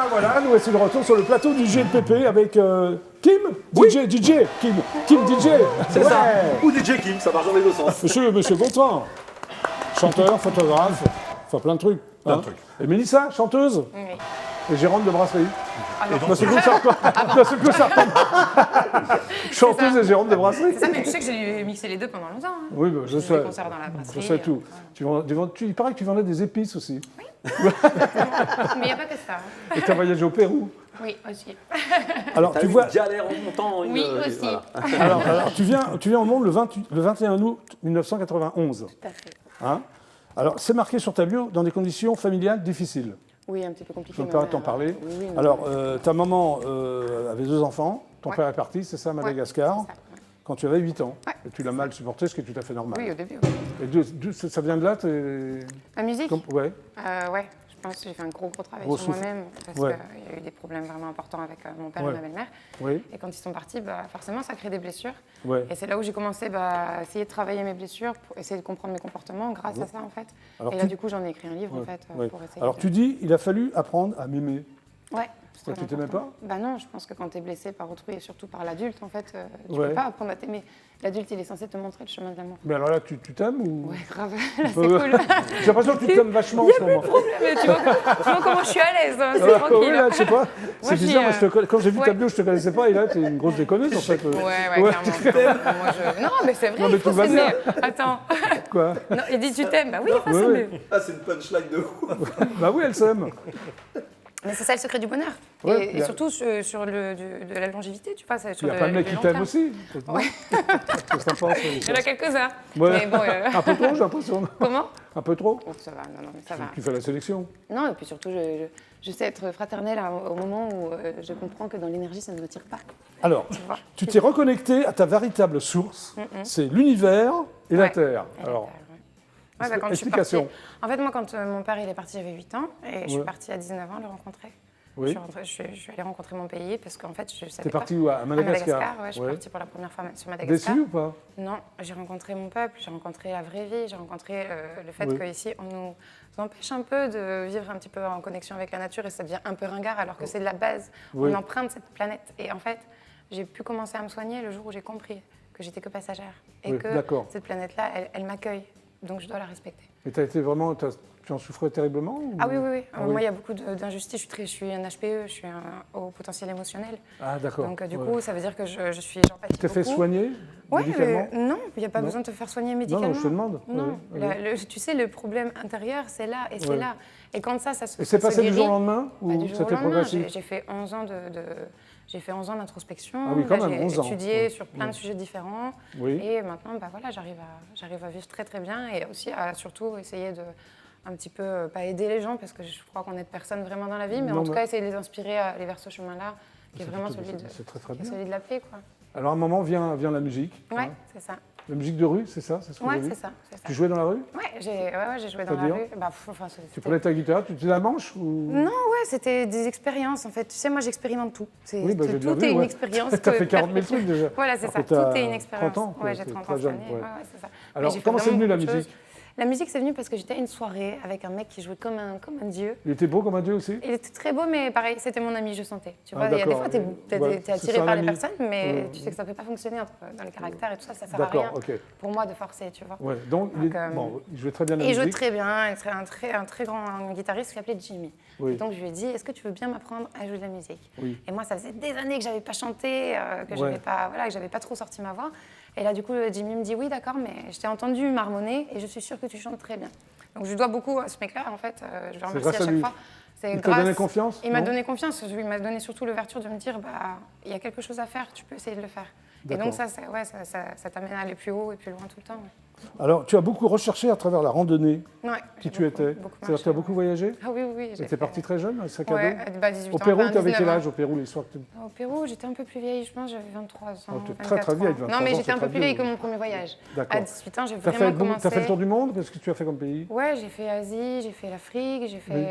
voilà, nous voici de retour sur le plateau du GPP avec Kim, Kim DJ. C'est ça. Ou DJ Kim, ça marche dans les deux sens. Monsieur Gautran, chanteur, photographe, enfin plein de trucs. Plein de trucs. Et Mélissa, chanteuse. Oui. Et Jérôme de Brasserie. Alors, C'est que ça retombe. Chanteuse et Jérôme de Brasserie. c'est ça, mais tu sais que j'ai mixé les deux pendant longtemps. Hein. Oui, bah, je J'ai fait sais. des concerts dans la brasserie. Je sais tout. Il paraît que tu vendais des épices aussi. Mais il n'y a pas que ça. Hein. Et tu as voyagé au Pérou. Oui, aussi. Alors, T'as tu eu vois. une galère en montant. Oui, aussi. Voilà. Alors, tu viens au monde le 21 août 1991. Tout à fait. Hein, alors, c'est marqué sur ta bio dans des conditions familiales difficiles. Oui, un petit peu compliqué. Je ne peux pas t'en parler. Oui, non, Alors, ta maman avait 2 enfants. Ton Ouais. père est parti, c'est ça, à Madagascar, c'est ça, ouais. quand tu avais 8 ans. Ouais, Et tu l'as mal supporté, ce qui est tout à fait normal. Oui, au début. Oui. Et ça vient de là La musique Ouais. Ouais, je pense que j'ai fait un gros travail Gros sur souffle. moi-même parce Ouais. qu'il y a eu des problèmes vraiment importants avec mon père Ouais. et ma belle-mère. Oui. Et quand ils sont partis, forcément, ça crée des blessures. Ouais. Et c'est là où j'ai commencé à essayer de travailler mes blessures, pour essayer de comprendre mes comportements grâce à ça, en fait. Alors, et là, du coup, j'en ai écrit un livre, en fait, Ouais. pour essayer Alors, tu dis, il a fallu apprendre à m'aimer. Ouais. Toi, tu t'aimais pas ? Bah non, je pense que quand tu es blessé par autrui et surtout par l'adulte, en fait, tu Ouais. peux pas apprendre à t'aimer. L'adulte, il est censé te montrer le chemin de l'amour. Mais alors là, tu t'aimes ou... Ouais, grave. Là, c'est cool. J'ai l'impression que tu t'aimes vachement en ce moment. Mais tu vois comment je suis à l'aise, hein, c'est Oui, tranquille. là, je sais pas. C'est je bizarre, suis, quand j'ai vu ta ouais. bio, je te connaissais pas, et là, t'es une grosse déconneuse, en fait. Ouais, clairement. Non, mais c'est vrai, Non, mais il faut tout va s'aimer. bien. Attends. Quoi ? Non, il dit tu t'aimes. Bah oui, il faut Ouais, s'aimer. Ah, c'est une punchline de ouf. Bah oui, elle s'aime. Mais c'est ça le secret du bonheur. Ouais, et surtout sur de la longévité, tu vois. Il y a pas de mec qui t'aime aussi. Ouais. Qu'est-ce que t'en penses ? Il y en a quelques-uns. Ouais. Mais bon, Un peu trop, j'ai l'impression. comment Un peu trop ? Oh, ça va, non, mais ça va. Tu fais la sélection. Non, et puis surtout, je sais être fraternelle au moment où je comprends que dans l'énergie, ça ne me tire pas. Alors, vois. tu t'es reconnecté à ta véritable source, c'est l'univers et la Ouais. Terre. Et la Alors, Terre, ouais. Ouais, quand je suis explication. partie- En fait, moi, quand mon père il est parti, j'avais 8 ans, et je suis Ouais. partie à 19 ans le rencontrer. Oui. Je suis allée rencontrer mon pays parce qu'en fait, je savais T'es pas. parti où ? À Madagascar. Ouais, je suis Ouais. partie pour la première fois sur Madagascar. Déçu ou pas ? Non, j'ai rencontré mon peuple, j'ai rencontré la vraie vie, j'ai rencontré le fait Oui. qu'ici, on nous empêche un peu de vivre un petit peu en connexion avec la nature et ça devient un peu ringard alors que c'est de la base. Oui. On emprunte cette planète. Et en fait, j'ai pu commencer à me soigner le jour où j'ai compris que j'étais que passagère et Oui, que d'accord. cette planète-là, elle m'accueille. Donc je dois la respecter. Et t'as été vraiment... Tu en souffrais terriblement ou... Ah oui, oui, oui. Ah oui. Moi, il y a beaucoup d'injustices. Je suis un HPE, je suis un haut potentiel émotionnel. Ah d'accord. Donc du Ouais. coup, ça veut dire que j'en pâtis Tu t'es fait beaucoup. soigner Ouais, médicalement non, il n'y a pas Non. besoin de te faire soigner Non, médicalement. non, je te demande. Non, Oui, tu sais, le problème intérieur, c'est là et c'est Ouais. là. Et quand ça se Et c'est ça passé se du guérit, jour au lendemain bah, ou du jour au c'était lendemain, progressif? j'ai fait 11 ans j'ai fait 11 ans d'introspection. Ah oui, quand Là, même, j'ai 11 ans. étudié Ouais. sur plein de sujets différents. Oui. Et maintenant, bah, voilà, j'arrive à vivre très très bien et aussi à surtout essayer de un petit peu, pas aider les gens parce que je crois qu'on n'aide personne vraiment dans la vie, mais Non, en tout mais- cas essayer de les inspirer à aller vers ce chemin-là qui est vraiment celui de, C'est très très qui est bien. celui de la paix, quoi. Alors à un moment vient la musique. Ouais, hein. c'est ça. La musique de rue, c'est ça? C'est ce que Ouais, j'ai vu c'est ça. Tu jouais dans la rue? Ouais, j'ai joué dans la C'est-à-dire rue. Bah, enfin, Tu prenais ta guitare, tu la manches ou... Non, ouais, c'était des expériences en fait. Tu sais, moi j'expérimente tout. Oui, bah, j'ai bien tout vu, est une ouais. expérience. T'as fait 40 000 trucs déjà. Voilà, c'est Alors ça. que t'as Tout est une expérience. 30 ans, quoi, Ouais, j'ai c'est 30 très ans cette jeune, année. ouais. Ouais, c'est ça. Alors, Mais j'ai fait comment c'est vraiment venu, la beaucoup de musique? choses. La musique, c'est venu parce que j'étais à une soirée avec un mec qui jouait comme un dieu. Il était beau comme un dieu aussi? Il était très beau, mais pareil, c'était mon ami, je sentais. Tu Ah, vois, il y a des d'accord. fois, t'es Ouais, t'es c'est attiré un par les ami. personnes, mais Ouais. tu sais que ça ne peut pas fonctionner dans les caractères et tout ça, ça sert à D'accord, rien ok. pour moi de forcer, tu vois. Ouais, donc il, Donc, bon, il jouait très bien la Et il musique. jouait très bien, un très grand guitariste qui s'appelait Jimmy. Oui. Et donc je lui ai dit, est-ce que tu veux bien m'apprendre à jouer de la musique? Oui. Et moi, ça faisait des années que j'avais pas chanté, que Ouais. j'avais pas trop sorti ma voix. Et là, du coup, Jimmy me dit, oui, d'accord, mais je t'ai entendu marmonner et je suis sûre que tu chantes très bien. Donc je dois beaucoup à ce mec-là, en fait. Je le remercie grâce à à chaque lui. fois. C'est Il t'a donné confiance? Il m'a Non donné confiance. Il m'a donné surtout l'ouverture de me dire, bah, il y a quelque chose à faire, tu peux essayer de le faire. Et D'accord. donc ça t'amène à aller plus haut et plus loin tout le temps. Ouais. Alors, tu as beaucoup recherché à travers la randonnée Ouais, qui j'ai tu étais. beaucoup C'est-à-dire que tu as marché, beaucoup ouais. voyagé? Ah oui, oui. Tu étais partie très jeune, sac à dos? Ouais, bah 18 ans. Au Pérou, enfin, tu avais quel 19 ans. âge au Pérou les soirs que tu... Au Pérou, j'étais un peu plus vieille, je pense, j'avais 23 ans. Oh, t'es 24 très, très vieille, ans. 23 Non, mais ans, j'étais c'est un peu très plus vieille vieux. que mon premier voyage. D'accord. À 18 ans, j'ai T'as vraiment commencé. fait le tour du monde? Qu'est-ce que tu as fait comme pays? Ouais, j'ai fait Asie, j'ai fait l'Afrique, j'ai fait Oui.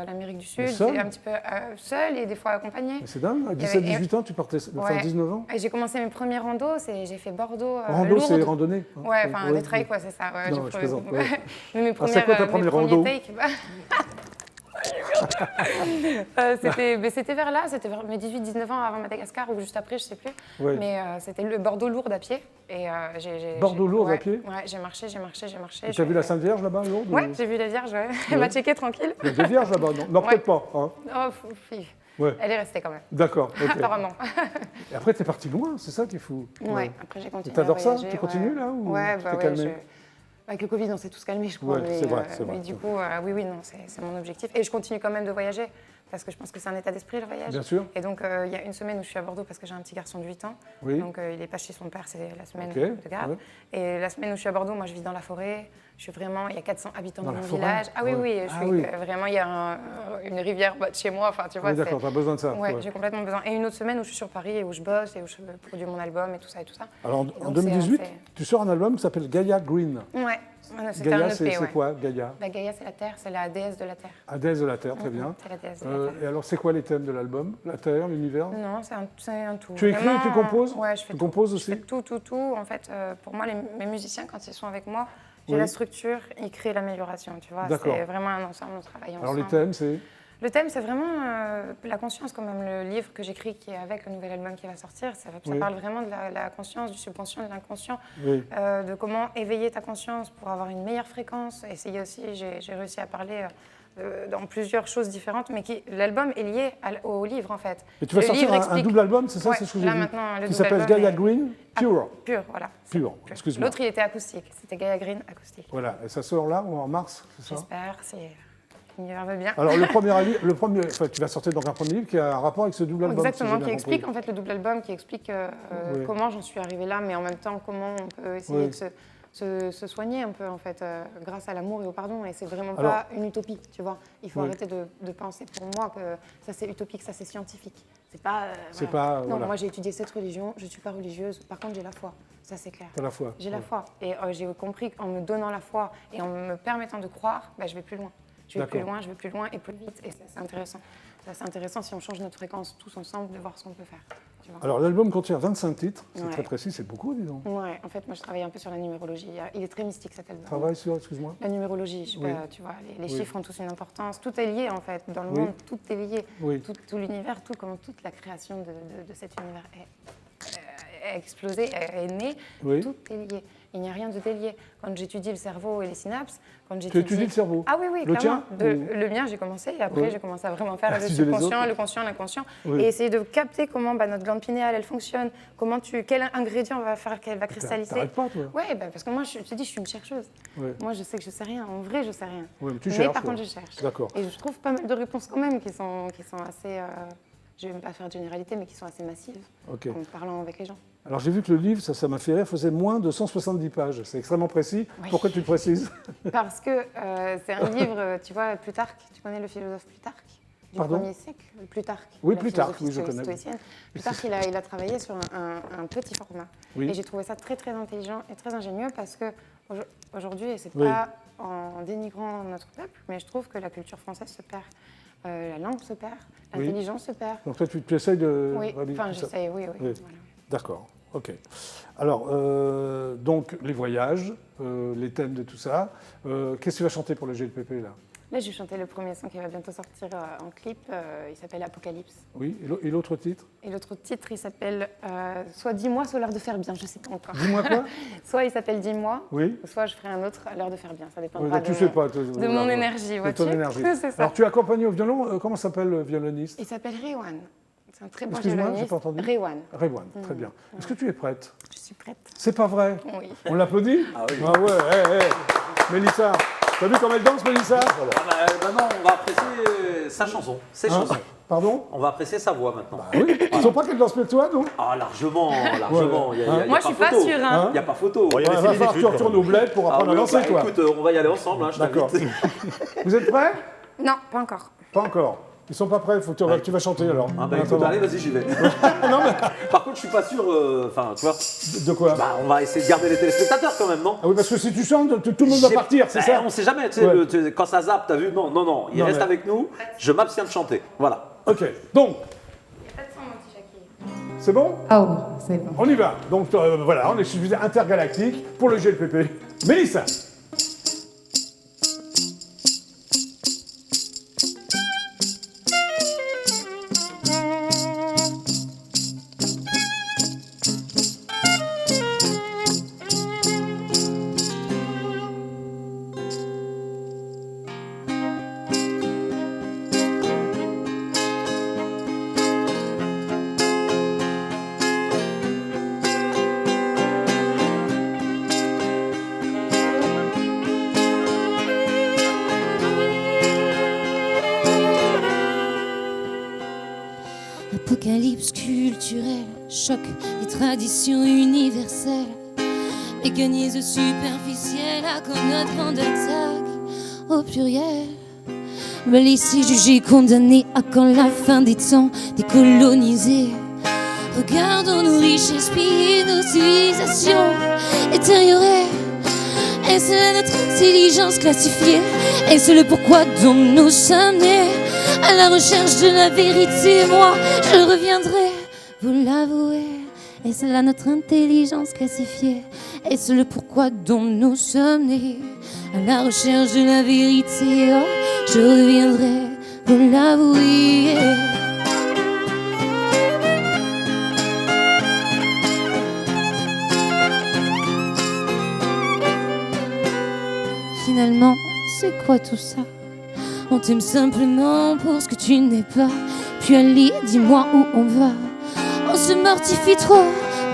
l'Amérique du Mais Sud, seule j'ai un petit peu seule et des fois accompagnée. Mais c'est dingue, à Il y avait- 17-18 ans, tu partais, enfin Ouais. 19 ans? Et j'ai commencé mes premiers randos, j'ai fait Bordeaux, Rando, c'est Lourdes. randonnée? hein. Ouais, enfin des trails quoi, c'est ça. Ouais, Non, je plaisante, ouais. Mais mes c'est quoi ta mes première premiers rando? takes, bah, C'était vers là, c'était vers mes 18-19 ans avant Madagascar ou juste après, je sais plus. Ouais. Mais c'était le Bordeaux-Lourdes à pied. Et, Bordeaux-Lourdes à pied? Ouais, j'ai marché. Tu as vu la Sainte Vierge là-bas, Lourdes? Ouais, j'ai vu la Vierge, ouais. Elle m'a checké tranquille. Il y a des vierges là-bas? Non, Ouais. peut-être pas. Hein. Oh, fille. Ouais. Elle est restée quand même. D'accord, ok. Apparemment. Et après, t'es parti loin, c'est ça qui est fou. Ouais, après j'ai continué. T'adores à ça? voyager, Tu continues là ou Ouais, tu bah t'es ouais. calmé? Avec le Covid, on s'est tous calmés, je crois. Ouais, mais, c'est vrai, c'est vrai. Mais du coup, oui, non, c'est mon objectif. Et je continue quand même de voyager, parce que je pense que c'est un état d'esprit, le voyage. Bien sûr. Et donc, il y a une semaine où je suis à Bordeaux, parce que j'ai un petit garçon de 8 ans. Oui. Donc, il n'est pas chez son père, c'est la semaine Ok, de garde. ouais. Et la semaine où je suis à Bordeaux, moi, je vis dans la forêt. Je suis vraiment, il y a 400 habitants Dans dans la mon forêt? village. Ah oui, Ouais. oui, Ah oui. Vraiment, il y a une rivière de chez moi. Enfin, tu vois, Oui, d'accord, c'est- t'as besoin de ça. Ouais, ouais. j'ai complètement besoin. Et une autre semaine où je suis sur Paris et où je bosse et où je produis mon album et tout ça et tout ça. Alors en donc, 2018, c'est- tu sors un album qui s'appelle Gaia Green. Ouais, c'était un Gaia, EP, c'est ouais. quoi, Gaia? La Gaïa, c'est la terre, c'est la déesse de la terre. La déesse de la Terre, très bien. C'est la déesse de la terre. Et alors, c'est quoi les thèmes de l'album? La Terre, l'univers? Non, c'est un tout. Tu écris et tu composes? Ouais, je fais Tu tout. composes Je aussi? fais tout. En fait, pour moi, mes musiciens, quand ils sont avec moi, j'ai Oui. la structure, ils créent l'amélioration, tu vois. D'accord. C'est vraiment un ensemble, on travaille ensemble. Alors les thèmes, c'est? Le thème, c'est vraiment la conscience, quand même. Le livre que j'écris, qui est avec le nouvel album qui va sortir, ça Oui. parle vraiment de la conscience, du subconscient, de l'inconscient, Oui. de comment éveiller ta conscience pour avoir une meilleure fréquence. Essayer aussi, j'ai réussi à parler dans plusieurs choses différentes, mais l'album est lié au livre, en fait. Et tu vas Le sortir livre un explique- double album, c'est ça? Ouais, C'est ce que j'ai là, vu. maintenant, le Qui double s'appelle album Gaia est- Green Pure. Pur, voilà. Pure, excuse-moi. L'autre, il était acoustique. C'était Gaia Green acoustique. Voilà, et ça sort là ou en mars, c'est ça? J'espère, si l'univers veut bien. Alors enfin, tu vas sortir donc un premier livre qui a un rapport avec ce double album. si Exactement, j'ai qui bien explique compris. en fait le double album, qui explique Oui. comment j'en suis arrivée là, mais en même temps comment on peut essayer Oui. de se soigner un peu en fait grâce à l'amour et au pardon. Et c'est vraiment Alors- pas une utopie, tu vois. Il faut Oui. arrêter de penser pour moi que ça c'est utopique, ça c'est scientifique. C'est pas. C'est voilà. pas, Non, voilà. moi j'ai étudié cette religion, je suis pas religieuse. Par contre j'ai la foi, ça c'est clair. T'as la foi. J'ai la Ouais. foi et j'ai compris qu'en me donnant la foi et en me permettant de croire, bah, je vais plus loin. Je vais plus D'accord. loin, je vais plus loin et plus vite. Et ça, c'est intéressant. Ça, c'est intéressant si on change notre fréquence tous ensemble de voir ce qu'on peut faire. Tu vois. Alors l'album contient 25 titres, c'est Ouais. très précis, c'est beaucoup, dis donc. Ouais, en fait, moi je travaille un peu sur la numérologie. Il est très mystique cet album. Travail sur, excuse-moi. La numérologie, je sais Oui. pas, tu vois, les Oui. chiffres ont tous une importance. Tout est lié en fait. Dans le Oui. monde, tout est lié. Oui. Tout l'univers, comment toute la création de cet univers est explosée, est née. Oui. Tout est lié. Il n'y a rien de délié. Quand j'étudie le cerveau et les synapses, quand Tu j'étudie... étudies le cerveau? Ah oui, oui, Le clairement. tien ou- Le mien, j'ai commencé et après, Oui. j'ai commencé à vraiment faire À le étudier les subconscient, autres. le conscient, l'inconscient Oui. et essayer de capter comment notre glande pinéale, elle fonctionne, quel ingrédient va faire qu'elle va cristalliser. T'arrêtes pas, toi? Ouais, bah, parce que moi, je te dis, je suis une chercheuse. Ouais. Moi, je sais que je sais rien. En vrai, je sais rien. Ouais, mais tu mais cherches, par quoi. contre, je cherche. D'accord. Et je trouve pas mal de réponses quand même qui sont assez... je vais même pas faire de généralité, mais qui sont assez massives Ok. en parlant avec les gens. Alors j'ai vu que le livre, ça m'a fait rire, faisait moins de 170 pages. C'est extrêmement précis. Oui. Pourquoi tu le précises? Parce que c'est un livre, tu vois, Plutarque, tu connais le philosophe Plutarque du Pardon 1er siècle, Plutarque. Oui, la Plutarque, philosophie oui, je connais. stoïcienne. Plutarque, il a travaillé sur un petit format. Oui. Et j'ai trouvé ça très, très intelligent et très ingénieux parce que aujourd'hui, et c'est Oui. pas en dénigrant notre peuple, mais je trouve que la culture française se perd. La langue se perd, Oui. l'intelligence se perd. Donc toi, tu essayes de... Oui, réhabiliter enfin, tout ça. j'essaie, oui. Oui. Voilà. D'accord, ok. Alors, donc, les voyages, les thèmes de tout ça. Qu'est-ce que tu vas chanter pour le GLPP, là? Là, j'ai chanté le premier son qui va bientôt sortir en clip. Il s'appelle Apocalypse. Oui, et l'autre titre? Et l'autre titre, il s'appelle soit Dis-moi, soit L'heure de faire bien. Je sais pas encore. Dis-moi quoi? Soit il s'appelle Dis-moi, Oui. ou soit je ferai un autre à L'heure de faire bien. Ça Oui, dépendra tu sais pas. de mon énergie. De vois-tu. ton énergie. C'est ça. Alors, tu es accompagné au violon. Comment s'appelle le violoniste? Il s'appelle Rewan. C'est un très bon Excuse-moi, violoniste. j'ai pas entendu. Rewan. Rewan, très bien. Est-ce que tu es prête? Je suis prête. C'est pas vrai? Oui. On l'applaudit? Ah oui. Ah ouais, Mélissa. T'as vu comme elle danse, Mélissa? Maintenant, on va apprécier sa chanson, ses Hein? chansons. Pardon? On va apprécier sa voix maintenant. Oui. Tu sens pas qu'elle danse mieux que toi, non? Ah, largement, largement. Ouais. Il y a Hein? Moi, je suis pas photo. sûre. Hein. Il n'y a pas photo. Bon, il y a Ouais, des va falloir que tu similitudes, retournes quand au bled pour Ah apprendre oui, à danser, bah, toi. écoute, on va y aller ensemble, hein, je D'accord. t'invite. Vous êtes prêts? Non, pas encore. Pas encore. Ils sont pas prêts, faut que tu vas chanter alors. Ah bah En écoute, attendant. allez, vas-y, j'y vais. Par contre, je suis pas sûr, enfin, tu vois, De quoi? bah, on va essayer de garder les téléspectateurs quand même, non? Ah oui, parce que si tu chantes, tout le monde va J'ai- partir, c'est bah, ça? On sait jamais, tu sais, Ouais. quand ça zappe, t'as vu? Non, il Non, reste mais- avec nous, je m'abstiens de chanter. Voilà. Ok, donc, Pas de son, mon petit Jackie. c'est bon? Ah oui, c'est bon. On y va. Donc voilà, on est suffisamment intergalactique pour le GLPP. Mélissa. Apocalypse culturelle, choc des traditions universelles, mécanisme superficiel à quand notre grande attaque au pluriel. Mal ici jugé, condamné à quand la fin des temps décolonisés. Regardons nos richesses pillées, nos civilisations détériorées. Est-ce là notre intelligence classifiée? Est-ce le pourquoi dont nous sommes nés? À la recherche de la vérité, moi je reviendrai vous l'avouer. Est-ce là notre intelligence classifiée? Est-ce le pourquoi dont nous sommes nés? À la recherche de la vérité, oh, je reviendrai vous l'avouer. Finalement, c'est quoi tout ça? On t'aime simplement pour ce que tu n'es pas. Puis allez, dis-moi où on va. On se mortifie trop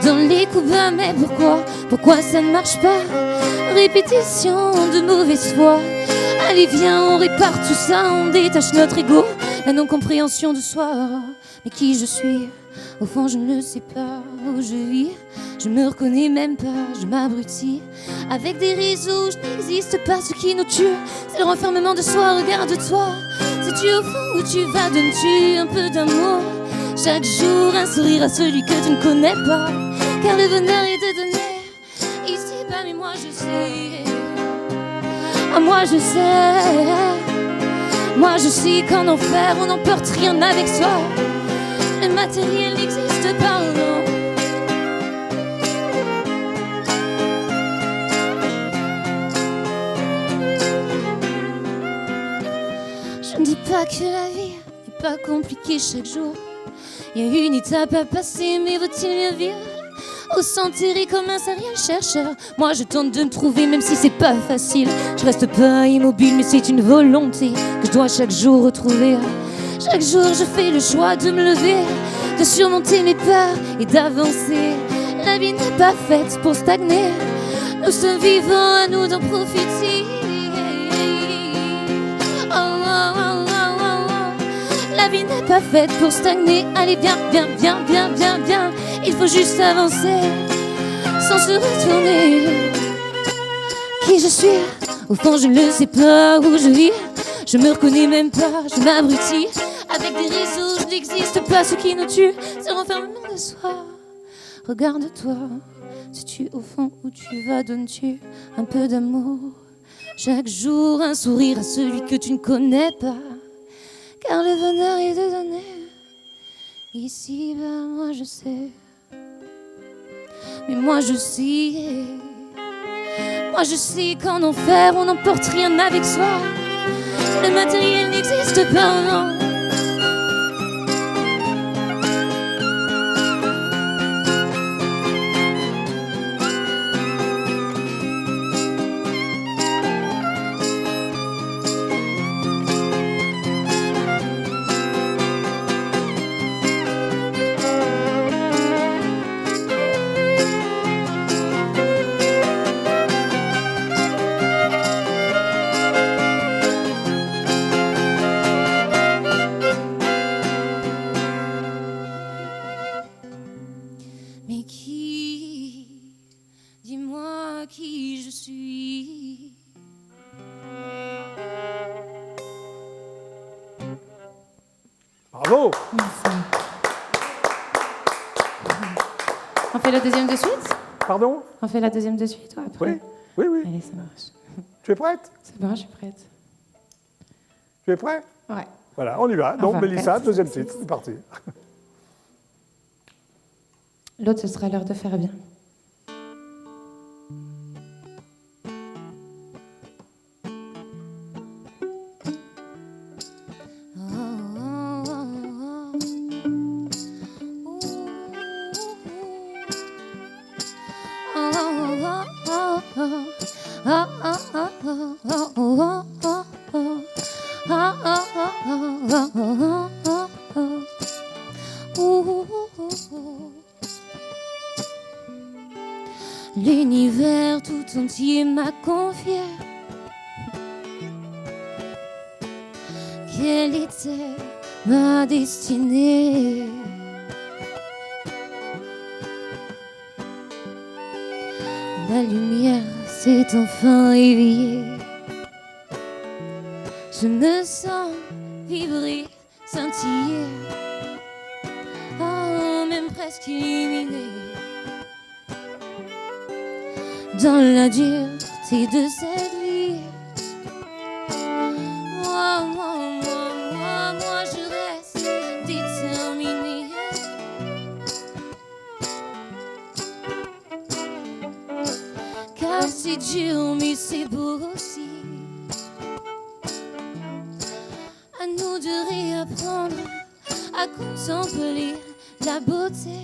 dans les coups bas, mais pourquoi? Pourquoi ça ne marche pas? Répétition de mauvaise foi. Allez viens, on répare tout ça, on détache notre ego, la non-compréhension de soi. Mais qui je suis? Au fond je ne sais pas où je vis. Je me reconnais même pas, je m'abrutis. Avec des réseaux où je n'existe pas, ce qui nous tue, c'est le renfermement de soi, regarde-toi. Sais-tu au fond où tu vas, donnes-tu un peu d'amour? Chaque jour un sourire à celui que tu ne connais pas. Car le bonheur est de donner ici bas, mais moi je sais. Ah moi je sais. Moi je sais qu'en enfer on n'emporte rien avec soi. Le matériel n'existe pas, non. Je ne dis pas que la vie n'est pas compliquée chaque jour. Il y a une étape à passer, mais vaut-il mieux vivre ou s'enterrer comme un serial chercheur? Moi je tente de me trouver même si c'est pas facile. Je reste pas immobile mais c'est une volonté que je dois chaque jour retrouver. Chaque jour je fais le choix de me lever, de surmonter mes peurs et d'avancer. La vie n'est pas faite pour stagner. Nous sommes vivants, à nous d'en profiter. Oh, oh, oh, oh, oh. La vie n'est pas faite pour stagner. Allez viens, viens, viens, viens, viens, viens. Il faut juste avancer sans se retourner. Qui je suis? Au fond je ne sais pas où je vis. Je me reconnais même pas, je m'abrutis. Avec des réseaux, je n'existe pas. Ce qui nous tue, c'est le renfermement de soi. Regarde-toi, sais-tu au fond où tu vas, donnes-tu un peu d'amour? Chaque jour un sourire à celui que tu ne connais pas. Car le bonheur est de donner. Ici, ben moi je sais. Mais moi je sais. Moi je sais qu'en enfer on n'emporte rien avec soi. Le matériel n'existe pas, non. Mais qui, dis-moi qui je suis. Bravo. Merci. On fait la deuxième de suite? Pardon? On fait la deuxième de suite ou après? Oui, oui, oui. Allez, ça marche. Tu es prête? C'est bon, je suis prête. Tu es prêt? Ouais. Voilà, on y va. Donc, Enfin, Mélissa, prête. deuxième titre, c'est parti. L'autre, ce sera l'heure de faire bien. L'univers tout entier m'a confié qu'elle était ma destinée. La lumière s'est enfin éveillée. Je me sens vibrer, scintiller, oh, même presque illuminée. Dans la dureté de cette vie, moi, je reste déterminée. Car c'est dur, mais c'est beau aussi. À nous de réapprendre à contempler la beauté.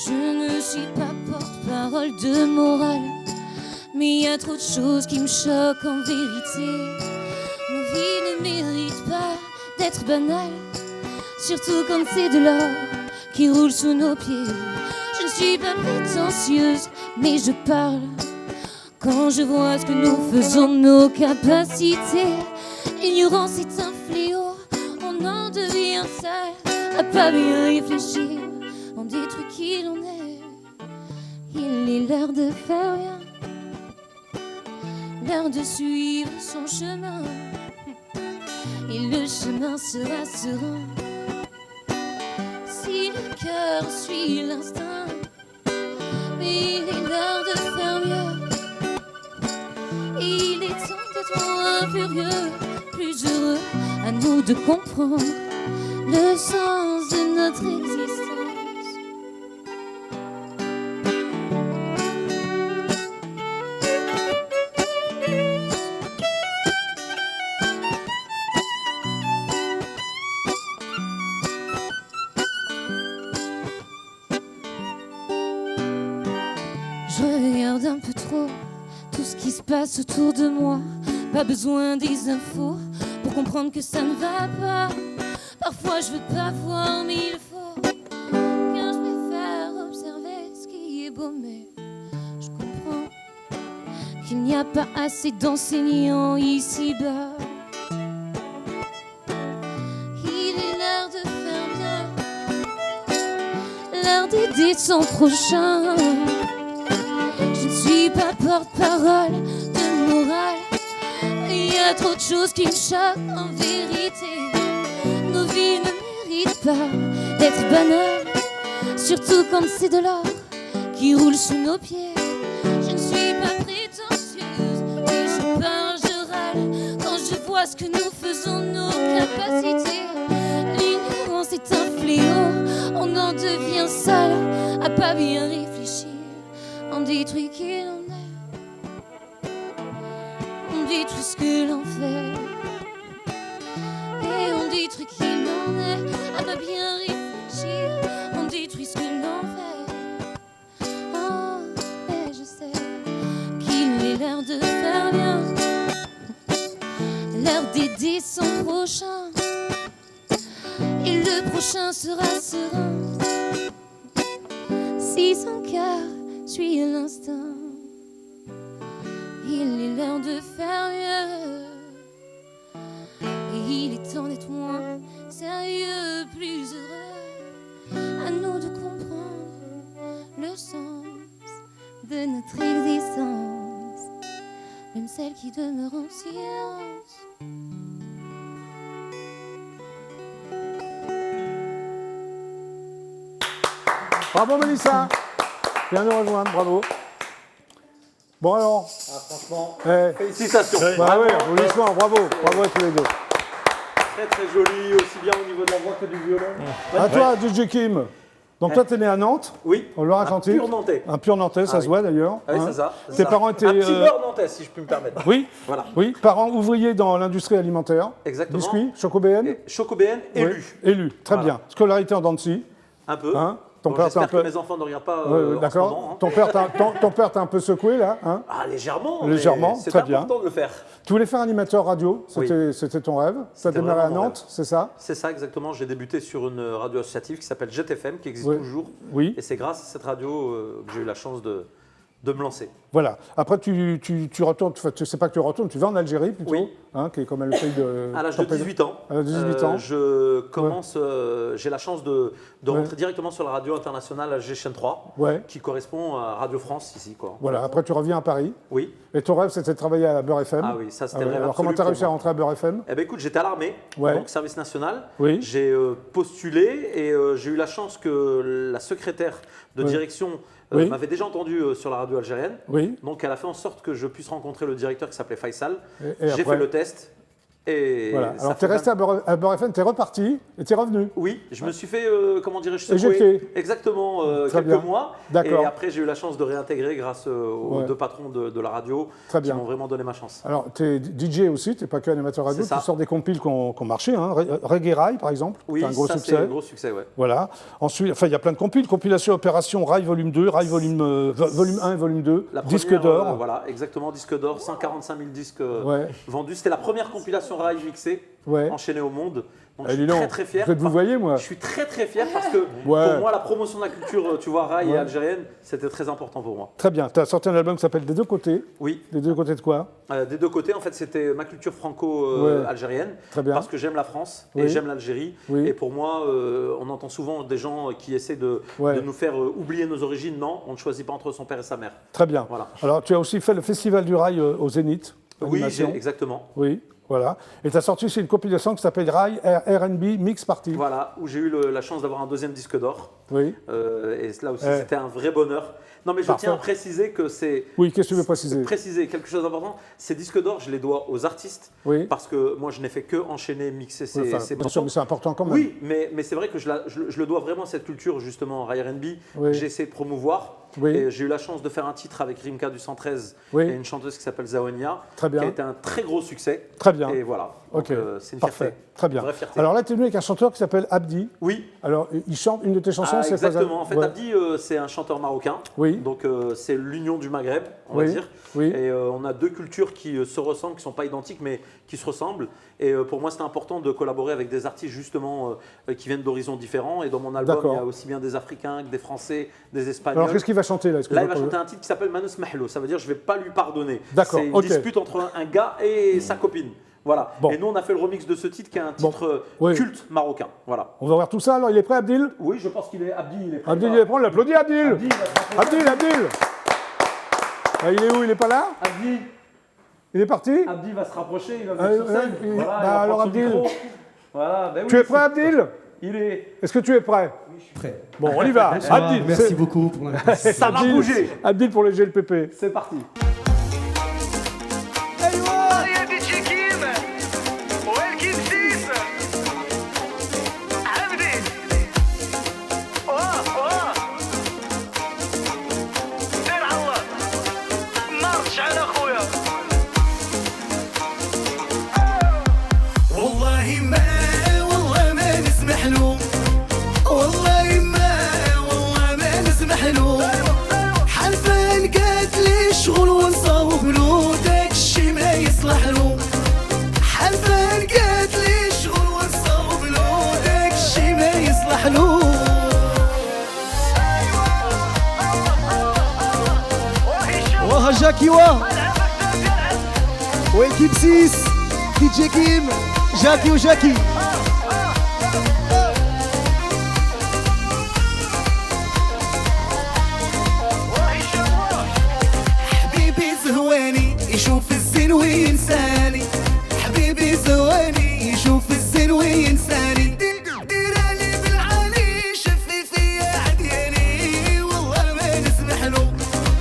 Je ne suis pas porte-parole de morale, mais il y a trop de choses qui me choquent en vérité. Nos vies ne méritent pas d'être banales, surtout quand c'est de l'or qui roule sous nos pieds. Je ne suis pas prétentieuse, mais je parle quand je vois ce que nous faisons de nos capacités. L'ignorance est un fléau, on en devient sale, à pas bien réfléchir, on détruit qui l'on est. Il est l'heure de faire rien, l'heure de suivre son chemin, et le chemin sera serein si le cœur suit l'instinct. Mais il est l'heure de faire mieux, il est temps d'être moins furieux, plus heureux, à nous de comprendre le sens de notre existence. Je regarde un peu trop tout ce qui se passe autour de moi. Pas besoin des infos pour comprendre que ça ne va pas. Parfois je veux pas voir mais il faut, car je préfère observer ce qui est beau. Mais je comprends qu'il n'y a pas assez d'enseignants ici-bas. Il est l'heure de faire bien, l'heure d'aider son prochain. Je ne suis pas porte-parole de morale, il y a trop de choses qui me choquent en vérité. Nos vies ne méritent pas d'être banales, surtout quand c'est de l'or qui roule sous nos pieds. Je ne suis pas prétentieuse, mais je parle, je râle quand je vois ce que nous faisons de nos capacités. L'ignorance est un fléau, on en devient sale, à pas bien réfléchir. On détruit qui l'on est, on détruit ce que l'on fait, et on détruit qui l'on est, à pas bien réfléchir, on détruit ce que l'on fait. Oh, et je sais qu'il est l'heure de faire bien, l'heure d'aider son prochain, et le prochain sera serein si son cœur suit l'instinct. Il est l'heure de faire mieux, et il est temps d'être moins sérieux, plus heureux, à nous de comprendre le sens de notre existence, même celle qui demeure en silence. Bravo Mélissa, viens nous rejoindre, bravo. Bon alors, franchement, eh, félicitations. bah ouais, applaudissements, bravo à tous les deux. Très très joli, aussi bien au niveau de la voix que du violon. À toi, DJ Kim. Donc toi, t'es né à Nantes, Oui, au Loire-Atlantique. un pur nantais. Un pur Nantais, ça Ah se oui. voit d'ailleurs. Ah oui, hein. c'est ça. c'est Tes ça. parents étaient, Un petit beurre nantais, si je puis me permettre. Oui, Voilà. oui, parents ouvriers dans l'industrie alimentaire. Exactement. Biscuits, Chocobéen. Et Chocobéen, élu. Oui, élu, très Voilà. bien. Scolarité en dents de scie. Un peu. Hein. Ton Bon, père t'a j'espère un peu... que mes enfants ne regardent pas Ouais, en ce moment. d'accord. Hein. Ton père t'a un peu secoué là. Hein. Ah, légèrement. Légèrement, mais c'est très bien. important de le faire. Tu voulais faire animateur radio, c'était ton rêve. Tu as C'était démarré à vraiment mon Nantes, c'est ça? C'est ça, exactement. J'ai débuté sur une radio associative qui s'appelle JetFM, qui existe Oui. toujours. Oui. Et c'est grâce à cette radio que j'ai eu la chance de de me lancer. Voilà. Après, tu retournes, enfin, tu sais pas que tu retournes, tu vas en Algérie plutôt, Oui. Qui est quand même le pays de. À l'âge de 18 ans, À l'âge de 18 ans. je commence, j'ai la chance de rentrer directement sur la radio internationale GCN3, Ouais. qui correspond à Radio France ici, quoi. Voilà. Après, tu reviens à Paris. Oui. Et ton rêve, c'était de travailler à Beurre FM. Ah oui, ça c'était le rêve Alors, comment absolu tu as pour réussi à moi. rentrer à Beurre FM? Eh ben écoute, j'étais à l'armée, Ouais. donc service national. Oui. J'ai postulé et j'ai eu la chance que la secrétaire de Oui. direction Oui. m'avait déjà entendu sur la radio algérienne. Oui. Donc elle a fait en sorte que je puisse rencontrer le directeur qui s'appelait Faisal. Et J'ai après fait le test. Et Voilà. ça Alors, tu fait es resté à Beurre FM, tu es reparti et tu es revenu. Oui, je me suis fait, comment dirais-je, Éjecté. secouer exactement Très quelques bien. mois. D'accord. Et après, j'ai eu la chance de réintégrer grâce aux Ouais. deux patrons de la radio Très qui bien. m'ont vraiment donné ma chance. Alors, tu es DJ aussi, tu n'es pas que animateur radio, C'est ça. tu sors des compiles qui ont marché, hein. Reggae Rai, par exemple, Oui, c'est un gros ça succès. c'est un gros succès, ouais. Voilà. Ensuite, enfin, il y a plein de compiles. Compilation Opération Rai Volume 2, Rai Volume 1 et Volume 2, La Disque première, d'or. voilà, exactement, disque d'or, 145 000 disques Ouais. vendus. C'était la première compilation Rai mixée Ouais. enchaînée au monde. Donc Eh, je dis suis donc, très très fier. vous voyez, moi. Je suis très très fier parce que Ouais. pour moi, la promotion de la culture, tu vois, Rai Ouais. et algérienne, c'était très important pour moi. Très bien. Tu as sorti un album qui s'appelle Des deux côtés. Oui. Des deux côtés de quoi? Des deux côtés, en fait, c'était ma culture Ouais. franco-algérienne. Très bien. Parce que j'aime la France Oui. et j'aime l'Algérie. Oui. Et pour moi, on entend souvent des gens qui essaient de Ouais. nous faire oublier nos origines. Non, on ne choisit pas entre son père et sa mère. Très bien. Voilà. Alors, tu as aussi fait le Festival du Rail au Zénith. Oui, animation. exactement. Oui, voilà. Et tu as sorti aussi une compilation qui s'appelle Rai R&B Mix Party. Voilà, où j'ai eu la chance d'avoir un deuxième disque d'or. Oui. Et là aussi, Ouais. c'était un vrai bonheur. Non, mais je Parfait. tiens à préciser que c'est. Oui, qu'est-ce que tu veux préciser? Préciser quelque chose d'important. Ces disques d'or, je les dois aux artistes. Oui. Parce que moi, je n'ai fait que enchaîner, mixer ces, Enfin, ces bien sûr, morceaux. mais c'est important quand même. Oui, mais c'est vrai que je le dois vraiment à cette culture, justement, Rai R&B. Oui. J'ai essayé de promouvoir. Oui. Et j'ai eu la chance de faire un titre avec Rimka du 113 Oui. et une chanteuse qui s'appelle Zaonia, Très bien. qui a été un très gros succès. Très bien. Et voilà. Donc, Ok. c'est une Parfait. fierté. Très bien. Une vraie fierté. Alors là, tu es venu avec un chanteur qui s'appelle Abdi. Oui. Alors, il chante une de tes chansons, Ah, c'est exactement. En fait, Ouais. Abdi, c'est un chanteur marocain. Oui. Donc, c'est l'union du Maghreb, on Oui. va dire. Oui. Et on a deux cultures qui se ressemblent, qui ne sont pas identiques, mais qui se ressemblent. Et pour moi, c'était important de collaborer avec des artistes, justement, qui viennent d'horizons différents. Et dans mon album, D'accord. il y a aussi bien des Africains que des Français, des Espagnols. Alors, qu'est-ce qu'il va chanter là? Est-ce que Là, je il va peux- chanter un titre qui s'appelle Manus Mahlo. Ça veut dire je ne vais pas lui pardonner. D'accord, C'est une ok. dispute entre un gars et sa copine. Voilà. Bon. Et nous, on a fait le remix de ce titre qui est un Bon. titre Oui. culte marocain. Voilà. On va voir tout ça. Alors, il est prêt, Abdil? Oui, je pense qu'il est Abdi. Il est prêt. Abdil, il est prêt. On l'applaudit, Abdil. Abdi, il va se rapprocher. Abdil. Ah, il est où? Il est pas là? Abdi, Il est parti? Abdi va se rapprocher. Il va Ah, venir sur scène. il- Voilà, bah il va alors, prendre son Abdil. micro. Voilà. Ben oui, Tu es prêt, Abdil? Il est. Est-ce que tu es prêt? Prêt. Bon, on y va. Bonsoir, Abdil, merci c'est- beaucoup pour l'invitation. Ça va Abdil, bouger. Abdil pour les GLPP. C'est parti. يا ديجي كيما والكي نسيس عبدي واه واه دير على الله النار تشعل اخويا والله ما نسمح له والله ما نسمح له حلفان قالت لي شغل ونصاوب له داكشي ما يصلح له حلفان قالت لي شغل ونصاوب له داكشي ما يصلح له واه جاكي واه والكيب 6 دي جي كيم جاكي وجاكي حبيبي زهواني يشوف الزين وينساني حبيبي زهواني يشوف الزين وينساني ديرالي بالعالي شفي فيا عدياني والله ما نسمح له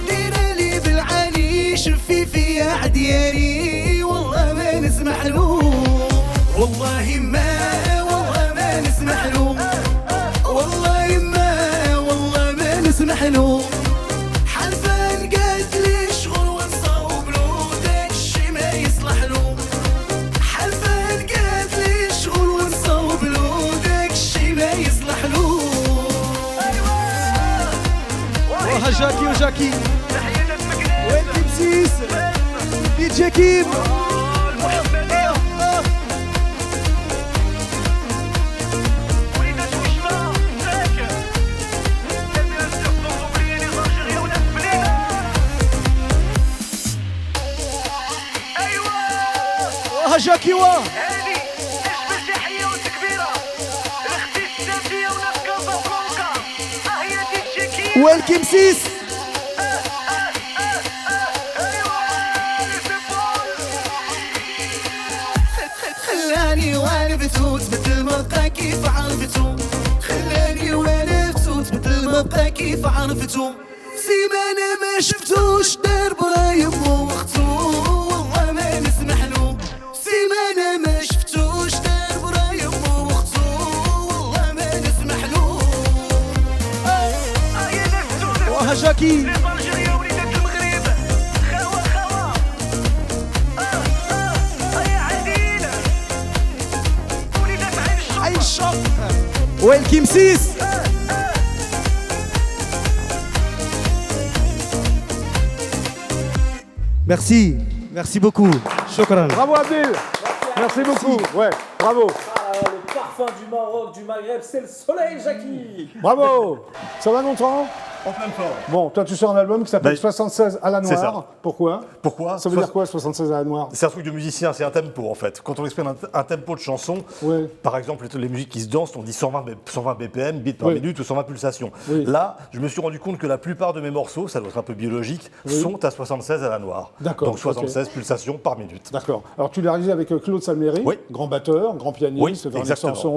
ديرالي بالعالي شفي فيا عدياني والله ما نسمح له والله ما نسمح له والله ما نسمح له حلفان قالت لي شغل ونصاوب له داكشي ما يصلح له حلفان قالت لي شغل ونصاوب له داكشي ما يصلح له واه جاكي وجاكي والكيب 6 دي جي كيم كيوا هادي اجمل تحيه وتكبيره لاختي السافيه وناس كازابلانكا هي دي جي كيم ويلكم سيس خلاني وانا بتوت مثل ما بقى كيف عرفتو خلاني وانا بتوت مثل ما بقى كيف عرفتو سيمانة ما شفتوش دار برايم ووقتو والله ما نسمحلو سيمانة ما شفتوش دار برايم ووقتو والله ما نسمحلو وهجاكي الجزائريه وليدات المغرب خوا خوا يا عديل وليدات عين الشوق عين الشوق ويلكم سيس Merci, merci beaucoup. Shukran. Bravo Abdel. Merci beaucoup. Ouais, bravo. Le parfum du Maroc, du Maghreb, c'est le soleil, Jackie. Bravo. Ça va longtemps? En pleine forme. Bon, toi tu sors un album qui s'appelle Ben, 76 à la c'est noire. ça. Pourquoi? Pourquoi Ça veut dire quoi 76 à la noire? C'est un truc de musicien, c'est un tempo en fait. Quand on exprime un tempo de chanson, Ouais. par exemple les musiques qui se dansent, on dit 120 BPM, beats par Oui. minute ou 120 pulsations. Oui. Là, je me suis rendu compte que la plupart de mes morceaux, ça doit être un peu biologique, Oui. sont à 76 à la noire. D'accord, Donc 76 pulsations par minute. D'accord. Alors tu l'as réalisé avec Claude Salméry, Oui. grand batteur, grand pianiste, Oui, Véronique exactement. Sanson,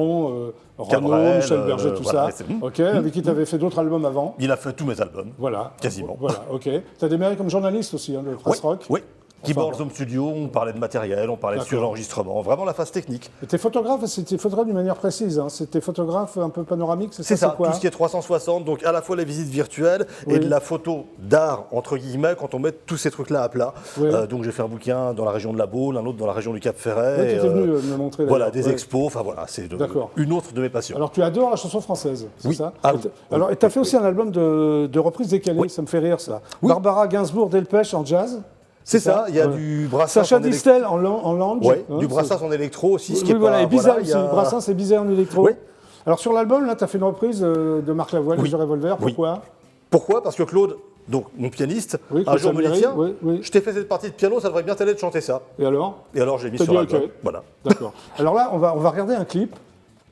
Renaud, Cabrel, Michel Berger, tout voilà, ça. c'est- Ok, avec qui tu avais fait d'autres albums avant. Il a fait tous mes albums. Voilà. Quasiment. Voilà, ok. Tu as démarré comme journaliste aussi, hein, de Press Oui, Rock. oui. Keyboard Enfin, Home Studio, on parlait de matériel, on parlait de D'accord. surenregistrement, vraiment la phase technique. Et tes photographes, c'était photographe d'une manière précise. Hein. C'était photographe un peu panoramique, C'est ça, quoi tout ce qui est 360, donc à la fois les visites virtuelles Oui. et de la photo d'art, entre guillemets, quand on met tous ces trucs-là à plat. Oui. Donc j'ai fait un bouquin dans la région de la Baule, un autre dans la région du Cap-Ferret. Ouais, tu étais et, venu me montrer. voilà, d'ailleurs. des Ouais. expos, enfin voilà, c'est D'accord. une autre de mes passions. Alors tu adores la chanson française, c'est Oui. ça? Ah Et oui. Alors, et tu as fait aussi un album de reprises décalées, Oui. ça me fait rire ça. Oui. Barbara Gainsbourg, Delpech en jazz. c'est ça, il y a Ouais. du Brassens Sacha en électro. Distel en lounge. Ouais, hein, du Brassens en électro aussi, ce qui Oui, est voilà, pas... et Bizarre voilà, il y aussi. a- Brassens et Bizarre en électro. Oui. Alors sur l'album, là, tu as fait une reprise de Marc Lavoine, Oui. de Revolver. Oui. Pourquoi? Pourquoi? Parce que Claude, donc mon pianiste, Oui, un Claude jour me dit Salméry, tiens, oui, oui. je t'ai fait cette partie de piano, ça devrait bien t'aider de chanter ça. Et alors? Et alors j'ai mis T'as sur dit l'album. ok. Voilà. D'accord. Alors là, on va regarder un clip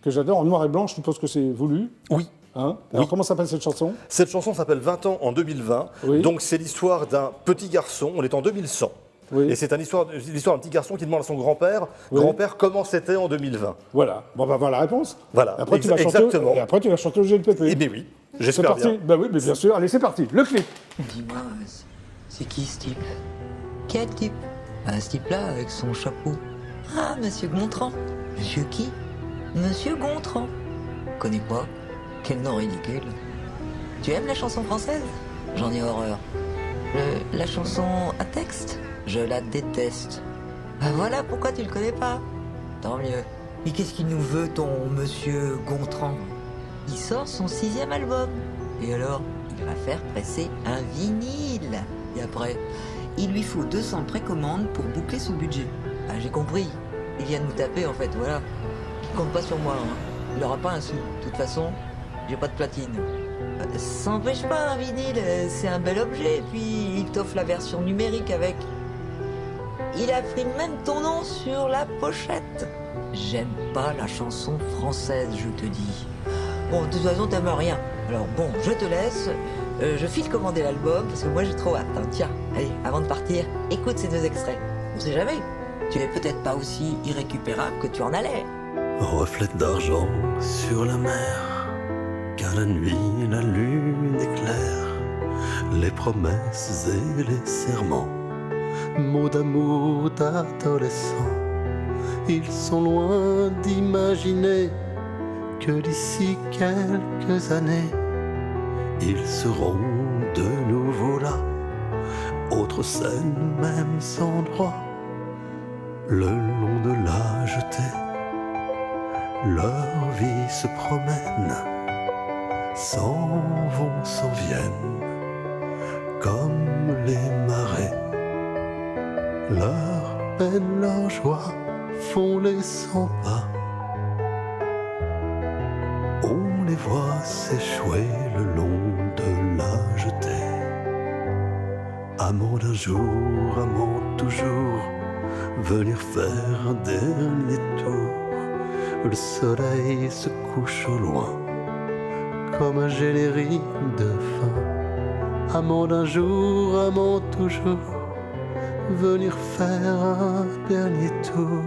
que j'adore en noir et blanc. Je suppose que c'est voulu. Oui. Hein alors comment s'appelle cette chanson? Cette chanson s'appelle 20 ans en 2020. Oui. Donc c'est l'histoire d'un petit garçon, on est en 2100. Oui. Et c'est l'histoire d'un petit garçon qui demande à son grand-père, Oui. grand-père, comment c'était en 2020. Voilà. Bon, bah voilà la réponse. Voilà. Et après, tu vas Exactement. chanter, et après, tu vas chanter au GLPP. Eh bien oui, C'est j'espère parti. bien. Bah oui, mais bien sûr. Allez, c'est parti. Le clip. Dis-moi, c'est qui ce type? Quel type? Bah, ce type-là, avec son chapeau. Ah, Monsieur Gontran. Monsieur qui? Monsieur Gontran. Connais pas? Quel nom ridicule. Tu aimes la chanson française? J'en ai horreur. La chanson à texte? Je la déteste. Bah voilà pourquoi tu le connais pas. Tant mieux. Mais qu'est-ce qu'il nous veut, ton Monsieur Gontran? Il sort son 6e album. Et alors, il va faire presser un vinyle. Et après, il lui faut 200 précommandes pour boucler son budget. Ah, j'ai compris. Il vient de nous taper, en fait, voilà. Il compte pas sur moi, hein. Il aura pas un sou. De toute façon, j'ai pas de platine. Ça n'empêche pas, un vinyle, c'est un bel objet. Et puis, il t'offre la version numérique avec. Il a pris même ton nom sur la pochette. J'aime pas la chanson française, je te dis. Bon, de toute façon, t'aimes rien. Alors bon, je te laisse. Je file commander l'album parce que moi j'ai trop hâte. Hein. Tiens, allez, avant de partir, écoute ces 2 extraits. On sait jamais. Tu es peut-être pas aussi irrécupérable que tu en as l'air. Reflet d'argent sur la mer, car la nuit, la lune éclaire les promesses et les serments, mots d'amour d'adolescents. Ils sont loin d'imaginer que d'ici quelques années, ils seront de nouveau là, autre scène, même endroit, le long de la jetée. Leur vie se promène, s'en vont, s'en viennent, comme les marées. Leur peine, leur joie font les 100 pas. On les voit s'échouer le long de la jetée. Amant d'un jour, amant toujours, venir faire un dernier tour. Le soleil se couche au loin, comme un générique de fin. Amant d'un jour, amant toujours, venir faire un dernier tour.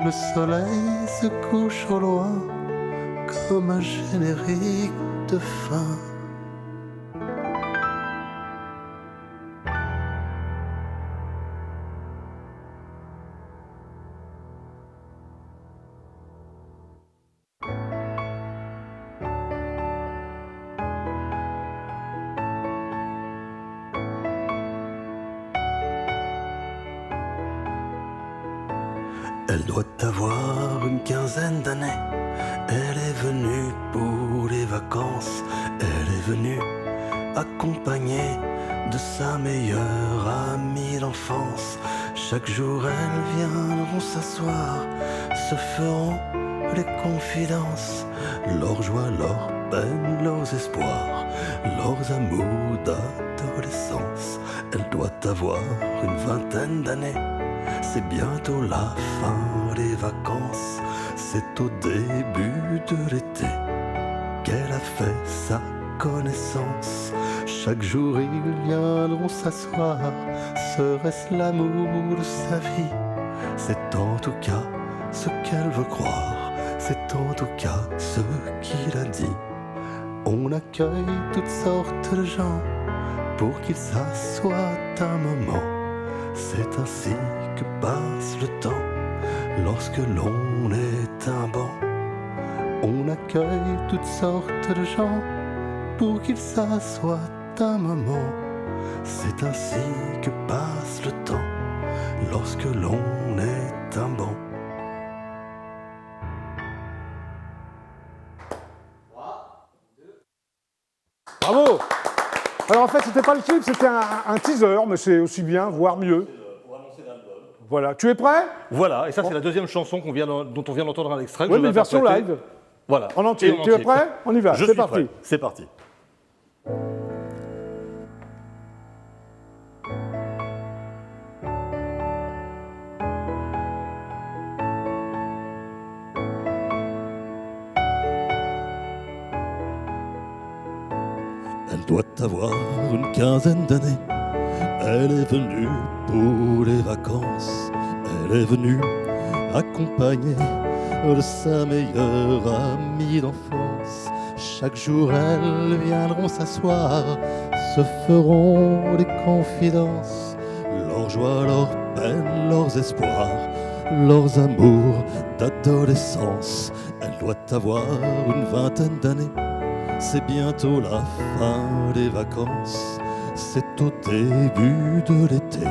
Le soleil se couche au loin, comme un générique de fin. Elle doit avoir une quinzaine d'années. Elle est venue pour les vacances. Elle est venue accompagnée de sa meilleure amie d'enfance. Chaque jour elles viendront s'asseoir, se feront les confidences, leurs joies, leurs peines, leurs espoirs, leurs amours d'adolescence. Elle doit avoir une vingtaine d'années. C'est bientôt la fin des vacances. C'est au début de l'été qu'elle a fait sa connaissance. Chaque jour ils viendront s'asseoir. Serait-ce l'amour de sa vie? C'est en tout cas ce qu'elle veut croire. C'est en tout cas ce qu'il a dit. On accueille toutes sortes de gens pour qu'ils s'assoient un moment. C'est ainsi que passe le temps lorsque l'on est un banc. On accueille toutes sortes de gens pour qu'ils s'assoient un moment. C'est ainsi que passe le temps lorsque l'on est un banc. Bravo. Alors en fait, c'était pas le clip, c'était un teaser, mais c'est aussi bien, voire mieux. Pour annoncer l'album. Voilà. Tu es prêt? Voilà, et ça c'est la deuxième chanson dont on vient d'entendre un extrait. Oui, mais une version interpréter. live. Voilà. En entier. Et en Tu es entier. prêt? On y va. Je C'est suis parti. prêt. C'est parti. Elle doit avoir une quinzaine d'années. Elle est venue pour les vacances. Elle est venue accompagnée de sa meilleure amie d'enfance. Chaque jour elles viendront s'asseoir, se feront des confidences, leurs joies, leurs peines, leurs espoirs, leurs amours d'adolescence. Elle doit avoir une vingtaine d'années. C'est bientôt la fin des vacances. C'est au début de l'été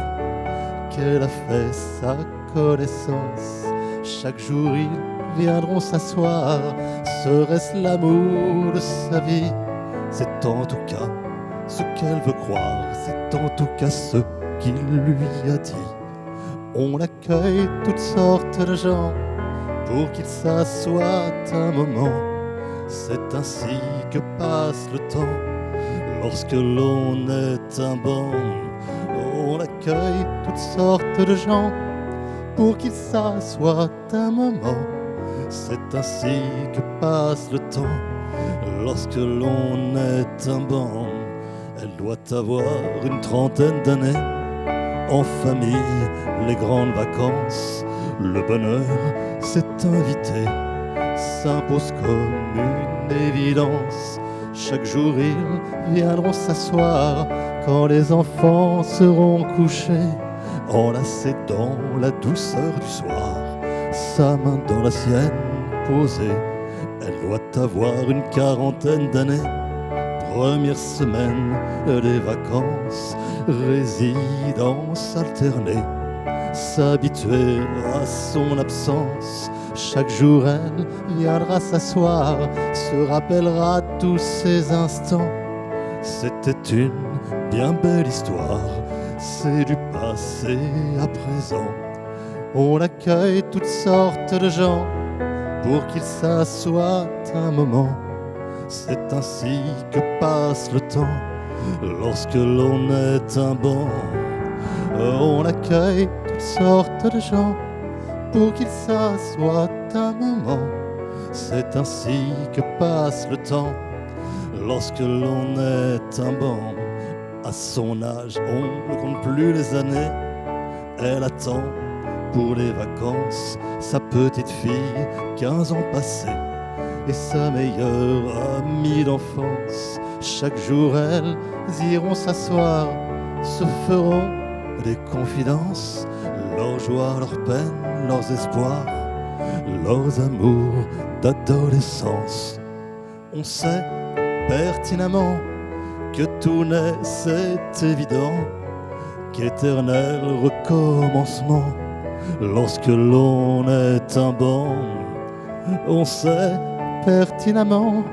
qu'elle a fait sa connaissance. Chaque jour ils viendront s'asseoir. Serait-ce l'amour de sa vie? C'est en tout cas ce qu'elle veut croire. C'est en tout cas ce qu'il lui a dit. On accueille toutes sortes de gens pour qu'ils s'assoient un moment. C'est ainsi que passe le temps lorsque l'on est un banc. On accueille toutes sortes de gens pour qu'ils s'assoient un moment. C'est ainsi que passe le temps lorsque l'on est un banc. Elle doit avoir une trentaine d'années. En famille, les grandes vacances, le bonheur s'est invité, s'impose comme une évidence. Chaque jour ils viendront s'asseoir quand les enfants seront couchés, enlacés dans la douceur du soir, sa main dans la sienne posée. Elle doit avoir une quarantaine d'années. Première semaine des vacances, résidence alternée, s'habituer à son absence. Chaque jour elle viendra s'asseoir, se rappellera tous ces instants. C'était une bien belle histoire, c'est du passé à présent. On accueille toutes sortes de gens pour qu'ils s'assoient un moment. C'est ainsi que passe le temps lorsque l'on est un banc. On accueille toutes toutes sortes de gens pour qu'ils s'assoient un moment. C'est ainsi que passe le temps lorsque l'on est un banc. À son âge, on ne compte plus les années. Elle attend pour les vacances sa petite fille, 15 ans passés, et sa meilleure amie d'enfance. Chaque jour, elles iront s'asseoir, se feront des confidences, leurs joies, leurs peines, leurs espoirs, leurs amours d'adolescence. On sait pertinemment que tout naît, c'est évident, qu'éternel recommencement lorsque l'on est un banc. On sait pertinemment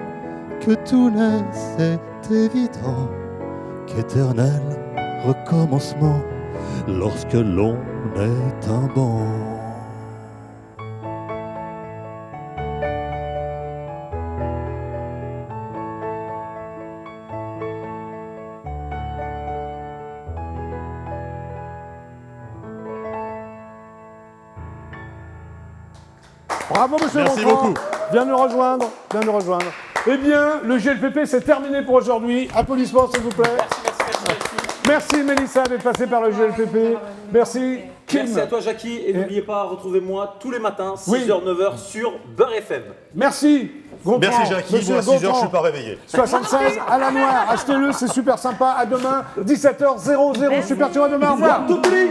que tout naît, c'est évident, qu'éternel recommencement lorsque l'on est un banc. Bravo, monsieur Merci Gontran. beaucoup. Viens nous rejoindre. Viens nous rejoindre. Eh bien, le GLPP, c'est terminé pour aujourd'hui. Applaudissements, s'il vous plaît. Merci, Mélissa, d'être passée par le GLPP. Merci, Kim. Merci à toi, Jackie. Et n'oubliez pas, retrouvez-moi tous les matins, 6h, Oui. 9h sur Beurre FM. Merci, Gontran. Merci Jackie, Monsieur moi à 6h je Gontran. suis pas réveillé. 76 à la noire. Achetez-le, c'est super sympa. À demain, 17h00. Super, tu vois, demain. Au revoir. Tout le monde.